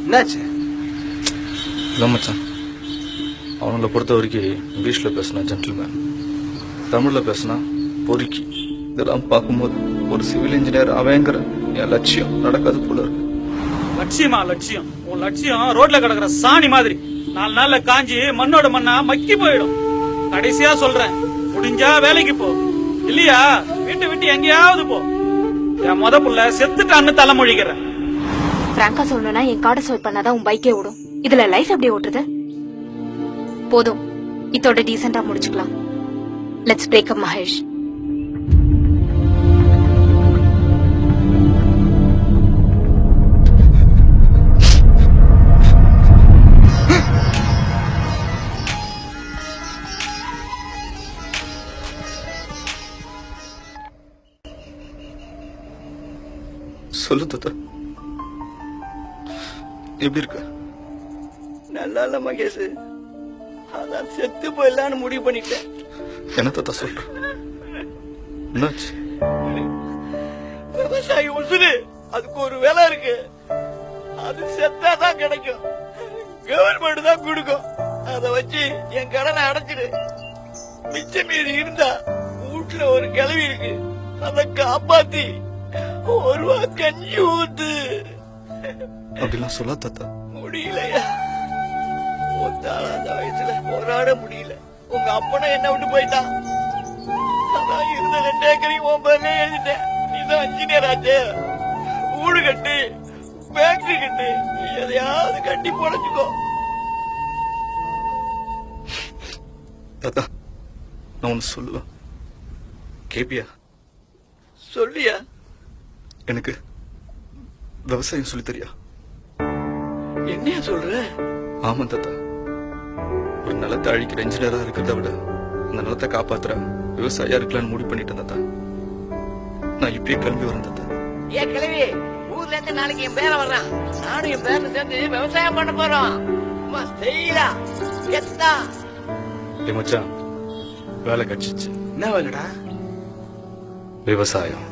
என்னாச்சு? இல்லை மச்சான், அவங்கள பொறுத்த வரைக்கும் இங்கிலீஷில் பேசினா ஜென்டில்மேன், தமிழில் பேசினா பொறுக்கி. இதெல்லாம் பார்க்கும்போது ஒரு சிவில் இன்ஜினியர் அவங்கிற என் லட்சியம் நடக்காது போல இருக்கு. லட்சியமா? லட்சியம்? உன் லட்சியம் ரோட்ல கிடக்குற சாணி மாதிரி 4 நாள்ல காஞ்சி மண்ணோட மண்ணா மக்கி போயிடும். கடைசியா சொல்றேன், முடிஞ்சா வேலைக்கு போ, இல்லையா வீட்டை விட்டு எங்கேயாவது போ. என் முத புள்ள செத்துட்டான்னு தலைமொழிக்கிறேன். பிராங்கா சொல்லணும்னா என் கார்டை ஸ்வைப் பண்ணாதான் உன் பைக்கே ஓடும். இதுல லைஃப் எப்படி ஓட்டுறது? போதும், இதோட டீசெண்டா முடிச்சுக்கலாம். Let's break up Mahesh. சொல்லு தாத்தா, எப்படி இருக்க? நல்லா இல்ல மகேஷ், அதான் செத்து போயிடலான்னு முடிவு பண்ணிட்டேன். என்ன தாத்தா சொல்ற? என்னாச்சு? விவசாயி உசுரு, அதுக்கு ஒரு வேலை இருக்கு. அது செத்தாதான் கிடைக்கும், கவர்மெண்ட் தான் கொடுக்கும். அத வச்சு என் கடனை அடைச்சிடு. மிச்சம் மீறி இருந்தா வீட்டுல ஒரு கிளவி இருக்கு, அத காப்பாத்தி ஒரு கஞ்சி ஊத்து. அப்படிலாம் சொல்ல தாத்தா. முடியலையா? அந்த வயசுல போராட முடியல. உங்க அப்பனும் என்ன விட்டு போயிட்டான். அதான் இருந்த 2 ஏக்கரையும் உன் பேர்ல எழுதிட்டேன். நீதான் இன்ஜினியர் ஆச்சு. வீடு கட்டு, ஃபேக்டரி கட்டு, எதையாவது கட்டி பொழைச்சுக்கோ. தாத்தா, நான் ஒன்னு சொல்லுவேன், கேப்பியா? சொல்லியா? எனக்கு விவசாயம் சொல்லி தெரியா? என்னையா சொல்ற? ஆமா தாத்தா, ஒரு நிலத்தை அழிக்கிற இன்ஜினியரா இருக்கிறத விட அந்த நிலத்தை காப்பாத்துற விவசாயியா இருக்கலாம்னு முடிவு பண்ணிட்டேன் தாத்தா. நான் இப்பயே கிளம்பி வரேன் தாத்தா. ஏன் கிளவி, ஊர்ல இருந்து நாளைக்கு என் பேர வர்றான். நானும் என் பேர சேர்ந்து விவசாயம் பண்ண போறோம். மச்சான், வேலை கிடைச்சிச்சு. என்ன வேலைடா? விவசாயம்.